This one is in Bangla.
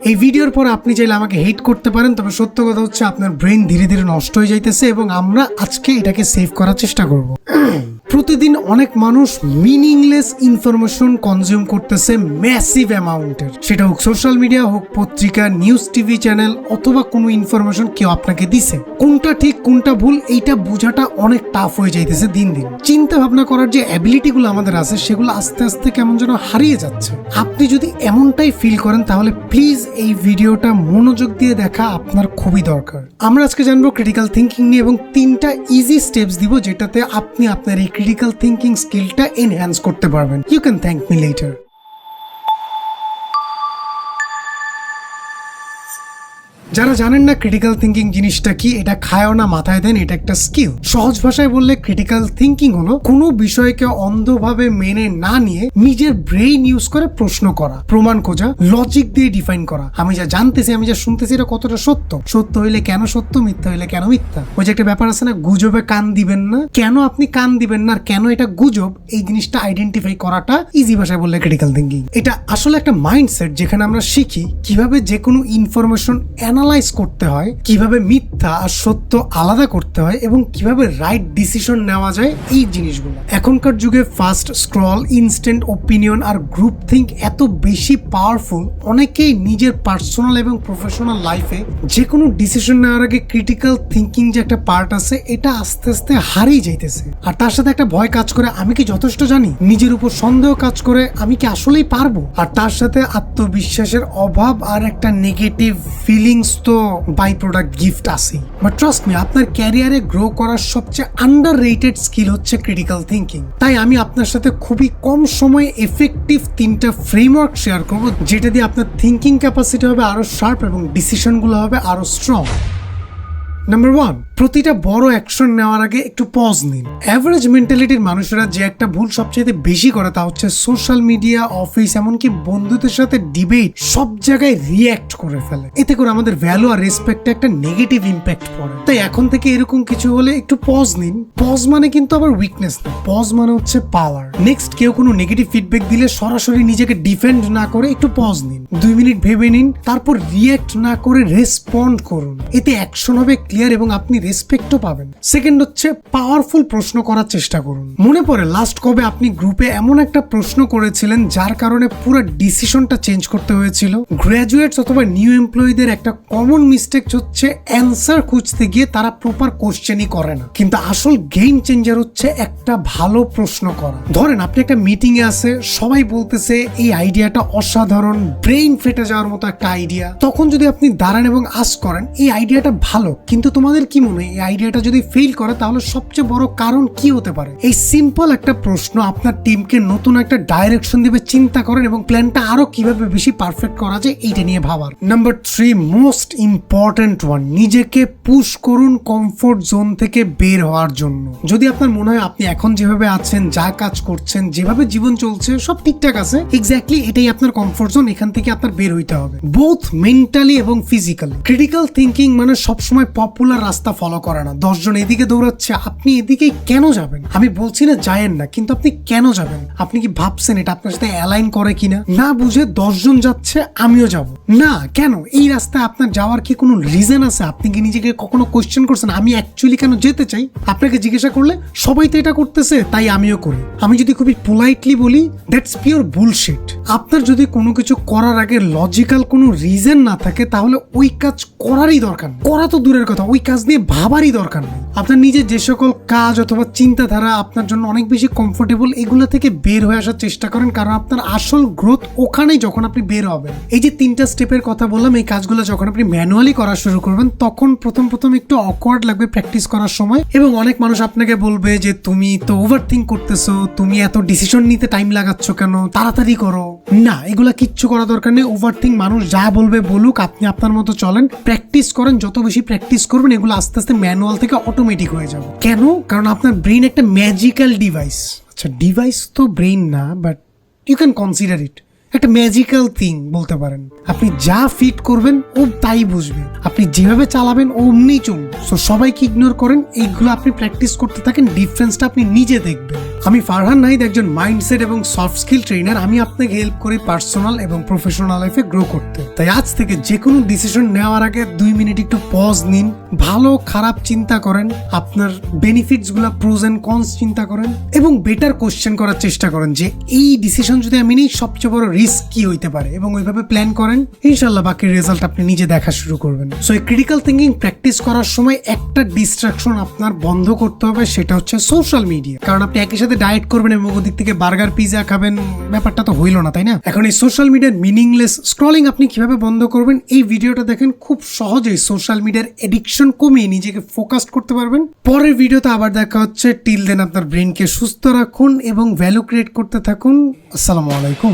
এই ভিডিওর পর আপনি চাইলে আমাকে হেট করতে পারেন, তবে সত্য কথা হচ্ছে আপনার ব্রেন ধীরে ধীরে নষ্ট হয়ে যাইতেছে এবং আমরা আজকে এটাকে সেভ করার চেষ্টা করব। প্রতিদিন অনেক মানুষ মিনিংলেস ইনফরমেশন কনজিউম করতেছে ম্যাসিভ অ্যামাউন্টের, সেটা হোক সোশ্যাল মিডিয়া, হোক পত্রিকা, নিউজ, টিভি চ্যানেল অথবা কোনো ইনফরমেশন কেউ আপনাকে দিছে। কোনটা ঠিক কোনটা ভুল এইটা বোঝাটা অনেক টাফ হয়ে যাইতেছে দিন দিন। চিন্তা ভাবনা করার যে অ্যাবিলিটিগুলো আমাদের আছে সেগুলো আস্তে আস্তে কেমন যেন হারিয়ে যাচ্ছে। আপনি যদি এমনটাই ফিল করেন তাহলে প্লিজ এই ভিডিওটা মনোযোগ দিয়ে দেখা আপনার খুবই দরকার। আমরা আজকে জানবো ক্রিটিক্যাল থিঙ্কিং নিয়ে এবং 3টা ইজি স্টেপস দিব যেটাতে আপনি আপনার এই ক্রিটিক্যাল থিঙ্কিং স্কিলটা এনহ্যান্স করতে পারবেন। You can thank me later. যারা জানেন না ক্রিটিক্যাল থিঙ্কিং জিনিসটা কি, এটা খায়ও না মাথায় দেন, এটা একটা স্কিল। সহজ ভাষায় বললে ক্রিটিক্যাল থিঙ্কিং হলো কোনো বিষয়কে অন্ধভাবে মেনে না নিয়ে নিজের ব্রেইন ইউজ করে প্রশ্ন করা, প্রমাণ খোঁজা, লজিক দিয়ে ডিফাইন করা। আমি যা জানতেছি, আমি যা শুনতেছি এটা কতটা সত্য, সত্য হইলে কেন সত্য, মিথ্যা হইলে কেন মিথ্যা। ওই যে একটা ব্যাপার আছে না, গুজবে কান দিবেন না, কেন আপনি কান দিবেন না আর কেন এটা গুজব, এই জিনিসটা আইডেন্টিফাই করাটা ইজি ভাষায় বললে ক্রিটিক্যাল থিঙ্কিং। এটা আসলে একটা মাইন্ডসেট যেখানে আমরা শিখি কিভাবে যে কোনো ইনফরমেশন অ্যানালাইজ করতে হয়, কিভাবে মিথ্যা আর সত্য আলাদা করতে হয় এবং কিভাবে রাইট ডিসিশন নেওয়া যায়। এই জিনিসগুলো এখনকার যুগে ফাস্ট স্ক্রল, ইনস্ট্যান্ট ওপিনিয়ন আর গ্রুপ থিঙ্ক এত বেশি পাওয়ারফুল, অনেকেই নিজের পার্সোনাল এবং প্রফেশনাল লাইফে যে কোনো ডিসিশন নেওয়ার আগে ক্রিটিক্যাল থিঙ্কিং যে একটা পার্ট আছে এটা আস্তে আস্তে হারিয়ে যাইতেছে। আর তার সাথে একটা ভয় কাজ করে, আমি কি যথেষ্ট জানি, নিজের উপর সন্দেহ কাজ করে, আমি কি আসলেই পারবো। আর তার সাথে আত্মবিশ্বাসের অভাব আর একটা নেগেটিভ ফিলিংস তো বাই প্রোডাক্ট গিফট আছে। বাট ট্রাস্ট মি, আপনার ক্যারিয়ারে গ্রো করার সবচেয়ে আন্ডাররেটেড স্কিল হচ্ছে ক্রিটিক্যাল থিঙ্কিং। তাই আমি আপনার সাথে খুবই কম সময়ে এফেক্টিভ 3টা ফ্রেমওয়ার্ক শেয়ার করব যেটা দিয়ে আপনার থিঙ্কিং ক্যাপাসিটি হবে আরো শার্প এবং ডিসিশনগুলো হবে আরো স্ট্রং। নাম্বার 1, প্রতিটা বড় অ্যাকশন নেওয়ার আগে একটু পজ নিন। অ্যাভারেজ মেন্টালিটির মানুষেরা যে একটা ভুল সবচেয়ে বেশি করে তা হচ্ছে সোশ্যাল মিডিয়া, অফিস, এমনকি বন্ধুদের সাথে ডিবেট, সব জায়গায় রিঅ্যাক্ট করে ফেলে। এতে করে আমাদের ভ্যালু আর রেসপেক্টে একটা নেগেটিভ ইম্প্যাক্ট পড়ে। তাই এখন থেকে এরকম কিছু হলে একটু পজ নিন। পজ মানে কিন্তু আবার উইকনেস না, পজ মানে হচ্ছে পাওয়ার। নেক্সট কেউ কোনো নেগেটিভ ফিডব্যাক দিলে সরাসরি নিজেকে ডিফেন্ড না করে একটু পজ নিন, 2 মিনিট ভেবে নিন, তারপর রিঅ্যাক্ট না করে রেসপন্ড করুন। এতে অ্যাকশন হবে ক্লিয়ার এবং আপনি রেসপেক্টও পাবেন। সেকেন্ড হচ্ছে পাওয়ারফুল প্রশ্ন করার চেষ্টা করুন। মনে পড়ে লাস্ট কবে আপনি গ্রুপে এমন একটা প্রশ্ন করেছিলেন যার কারণে পুরো ডিসিশনটা চেঞ্জ করতে হয়েছিল? গ্র্যাজুয়েটস অথবা নিউ এমপ্লয়ীদের একটা কমন মিস্টেক হচ্ছে অ্যান্সার খুঁজতে গিয়ে তারা প্রপার কোশ্চেনই করে না। কিন্তু আসল গেম চেঞ্জার হচ্ছে একটা ভালো প্রশ্ন করা। ধরেন আপনি একটা মিটিং এ আছে, সবাই বলতেছে এই আইডিয়াটা অসাধারণ, ব্রেইন ফেটে যাওয়ার মতো একটা আইডিয়া। তখন যদি আপনি দাঁড়ান এবং আস্ক করেন এই আইডিয়াটা ভালো, কিন্তু তোমাদের কি মনে হয় এই আইডিয়াটা যদি ফেল করে তাহলে সবচেয়ে বড় কারণ কি হতে পারে? এই সিম্পল একটা প্রশ্ন আপনার টিমকে নতুন একটা ডাইরেকশন দিবে। চিন্তা করেন এবং প্ল্যানটা আরো কিভাবে বেশি পারফেক্ট করা যায় এইটা নিয়ে ভাবার। নাম্বার 3, মোস্ট ইম্পর্টেন্ট ওয়ান, নিজেকে পুশ করুন কমফোর্ট জোন থেকে বের হওয়ার জন্য। যদি আপনার মনে হয় আপনি এখন যেভাবে আছেন, যা কাজ করছেন, যেভাবে জীবন চলছে সব ঠিকঠাক আছে, এক্স্যাক্টলি এটাই আপনার কমফোর্ট জোন। এখান থেকে আপনার বের হইতে হবে, বোথ মেন্টালি এবং ফিজিক্যালি। ক্রিটিক্যাল থিঙ্কিং মানে সবসময় পপুলার রাস্তা ফলো করে না। 10 জন এদিকে দৌড়াচ্ছে, আপনি এদিকে কেন যাবেন? আমি বলছি না যায়েন না, কিন্তু আপনি কেন যাবেন? আপনি কি ভাবছেন এটা আপনার সাথে অ্যালাইন করে কিনা? না বুঝে 10 জন যাচ্ছে, আমিও যাব না কেন? এই রাস্তায় আপনার যাওয়ার কি কোনো রিজন আছে? আপনি কি নিজেকে কখনো কোয়েশ্চেন করছেন আমি অ্যাকচুয়ালি কেন যেতে চাই? আপনাকে জিজ্ঞাসা করলে সবাই তো এটা করতেছে তাই আমিও করি। আমি যদি খুবই পোলাইটলি বলি, দ্যাটস পিওর বুলশিট। আপনার যদি কোনো কিছু করার আগে লজিক্যাল কোনো রিজন না থাকে তাহলে ওই কাজ করারই দরকার নেই। করা তো দূরের কথা, ওই কাজ নিয়ে ভাবারই দরকার নেই। আপনার নিজের যে সকল কাজ অথবা চিন্তাধারা আপনার জন্য অনেক বেশি কমফোর্টেবল, এগুলো থেকে বের হয়ে আসার চেষ্টা করেন, কারণ আপনার আসল গ্রোথ ওখানেই যখন আপনি বের হবেন। এই যে 3টা স্টেপের কথা বললাম, এই কাজগুলো যখন আপনি ম্যানুয়ালি করা শুরু করবেন তখন প্রথম একটু অকওয়ার্ড লাগবে প্র্যাকটিস করার সময়, এবং অনেক মানুষ আপনাকে বলবে যে তুমি তো ওভারথিঙ্ক করতেছো, তুমি এত ডিসিশন নিতে টাইম লাগাচ্ছ কেন, তাড়াতাড়ি করো। না, এগুলা কিচ্ছু করা দরকার নেই। ওভারথিঙ্ক মানুষ যা বলবে বলুক, আপনি আপনার মতো চলেন, প্র্যাকটিস করেন। যত বেশি প্র্যাকটিস করবেন এগুলো আস্তে আস্তে ম্যানুয়াল থেকে অটোমেটিক হয়ে যাবে। কেন? কারণ আপনার ব্রেইন একটা ম্যাজিক্যাল ডিভাইস। আচ্ছা, ডিভাইস তো ব্রেইন না, but you can consider it একটা ম্যাজিক্যাল থিং বলতে পারেন। আপনি যা ফিট করবেন ও তাই বুঝবে, আপনি যেভাবে চালাবেন ও অমনি চলবে। সো সবাইকে ইগনোর করেন, এইগুলো আপনি প্র্যাকটিস করতে থাকেন, ডিফারেন্সটা আপনি নিজে দেখবেন। আমি ফারহান নাহিদ, একজন মাইন্ডসেট এবং সফট স্কিল ট্রেনার। আমি আপনাকে হেল্প করি পার্সোনাল এবং প্রফেশনাল লাইফে গ্রো করতে। তাই আজ থেকে যে কোনো ডিসিশন নেওয়ার আগে 2 মিনিট একটু পজ নিন, ভালো খারাপ চিন্তা করেন, আপনার বেনিফিটস গুলা প্রোজ এন্ড কনস চিন্তা করেন এবং বেটার কোশ্চেন করার চেষ্টা করেন যে এই ডিসিশন যদি আমি নিই সবচেয়ে বড় রিস্ক কি হইতে পারে, এবং ওইভাবে প্ল্যান করেন। ইনশাল্লাহ বাকি রেজাল্ট আপনি নিজে দেখা শুরু করবেন। সো এই ক্রিটিক্যাল থিঙ্কিং প্র্যাকটিস করার সময় একটা ডিস্ট্রাকশন আপনার বন্ধ করতে হবে, সেটা হচ্ছে সোশ্যাল মিডিয়া। কারণ আপনি একই সাথে ডায়েট করবেন এবং ওদিক থেকে বার্গার পিজা খাবেন, ব্যাপারটা তো হইল না, তাই না? এখন এই সোশ্যাল মিডিয়ার মিনিংলেস স্ক্রলিং আপনি কিভাবে বন্ধ করবেন, এই ভিডিওটা দেখেন। খুব সহজেই সোশ্যাল মিডিয়ার এডিকশন কমিয়ে নিজেকে ফোকাস করতে পারবেন। পরের ভিডিওতে আবার দেখা হচ্ছে। টিল দেন আপনার ব্রেনকে সুস্থ রাখুন এবং ভ্যালু ক্রিয়েট করতে থাকুন। আসসালামু আলাইকুম।